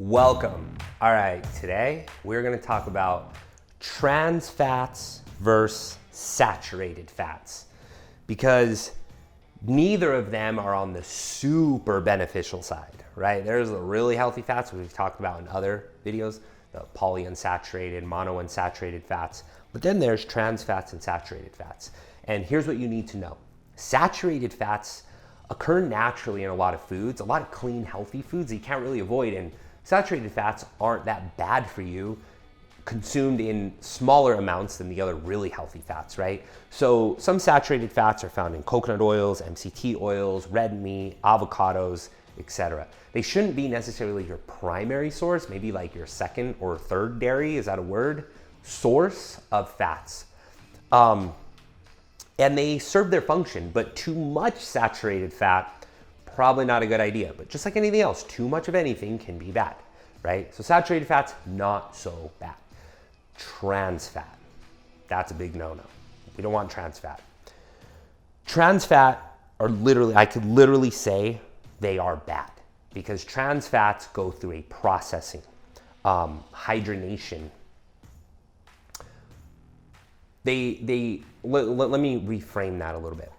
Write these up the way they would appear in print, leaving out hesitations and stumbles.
Welcome. All right, today we're gonna talk about trans fats versus saturated fats because neither of them are on the super beneficial side, right? There's the really healthy fats, which we've talked about in other videos, the polyunsaturated, monounsaturated fats, but then there's trans fats and saturated fats. And here's what you need to know. Saturated fats occur naturally in a lot of foods, a lot of clean, healthy foods that you can't really avoid, and saturated fats aren't that bad for you, consumed in smaller amounts than the other really healthy fats, right? So some saturated fats are found in coconut oils, MCT oils, red meat, avocados, etc. They shouldn't be necessarily your primary source, maybe like your second or third dairy, is that a word? Source of fats. And they serve their function, but too much saturated fat, probably not a good idea. But just like anything else, too much of anything can be bad, right? So saturated fats, not so bad. Trans fat, that's a big no-no. We don't want trans fat. Trans fat are literally, I could literally say they are bad because trans fats go through a processing, hydrogenation. Let me reframe that a little bit.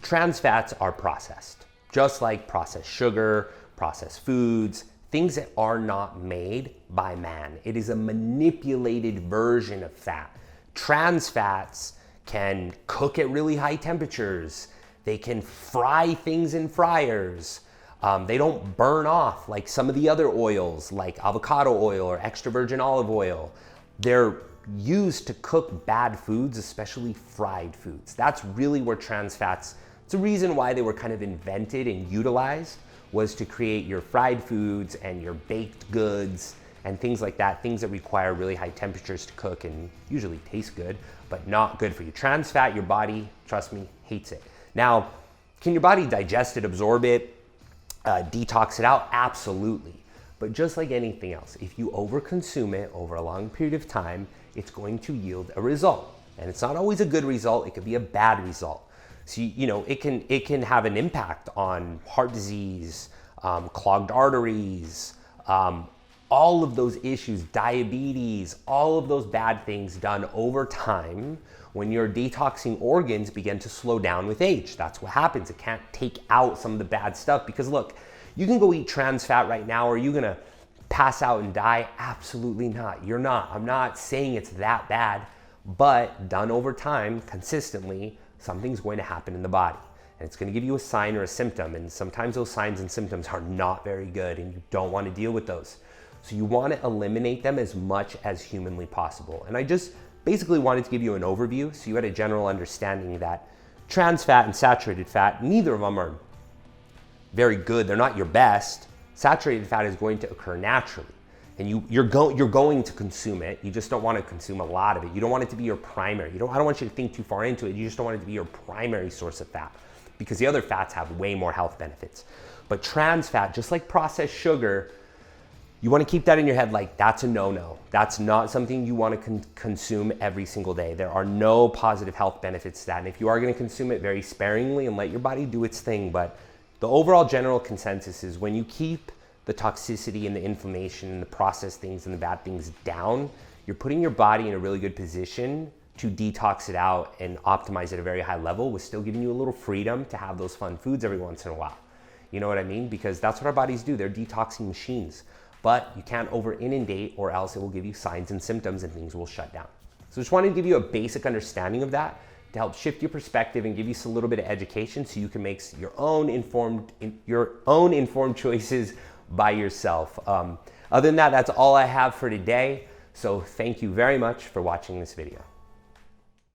Trans fats are processed, just like processed sugar, processed foods, things that are not made by man. It is a manipulated version of fat. Trans fats can cook at really high temperatures. They can fry things in fryers. They don't burn off like some of the other oils, like avocado oil or extra virgin olive oil. They're used to cook bad foods, especially fried foods. That's really where trans fats, it's a reason why they were kind of invented and utilized, was to create your fried foods and your baked goods and things like that, things that require really high temperatures to cook and usually taste good, but not good for you. Trans fat, your body, trust me, hates it. Now, can your body digest it, absorb it, detox it out? Absolutely. But just like anything else, if you overconsume it over a long period of time, it's going to yield a result. And it's not always a good result, it could be a bad result. So, it can have an impact on heart disease, clogged arteries, all of those issues, diabetes, all of those bad things done over time when your detoxing organs begin to slow down with age. That's what happens. It can't take out some of the bad stuff because look, you can go eat trans fat right now. Are you gonna pass out and die? Absolutely not. You're not. I'm not saying it's that bad, but done over time, consistently, something's going to happen in the body. And it's going to give you a sign or a symptom. And sometimes those signs and symptoms are not very good and you don't want to deal with those. So you want to eliminate them as much as humanly possible. And I just basically wanted to give you an overview so you had a general understanding that trans fat and saturated fat, neither of them are very good. They're not your best. Saturated fat is going to occur naturally. And you're going to consume it. You just don't want to consume a lot of it. You don't want it to be your primary. I don't want you to think too far into it. You just don't want it to be your primary source of fat because the other fats have way more health benefits. But trans fat, just like processed sugar, you want to keep that in your head like that's a no-no. That's not something you want to consume every single day. There are no positive health benefits to that. And if you are going to consume it, very sparingly and let your body do its thing. But the overall general consensus is when you keep the toxicity and the inflammation and the processed things and the bad things down, you're putting your body in a really good position to detox it out and optimize at a very high level with still giving you a little freedom to have those fun foods every once in a while. You know what I mean? Because that's what our bodies do. They're detoxing machines. But you can't over inundate or else it will give you signs and symptoms and things will shut down. So just wanted to give you a basic understanding of that to help shift your perspective and give you a little bit of education so you can make your own informed choices by yourself. Other than that, that's all I have for today. So thank you very much for watching this video.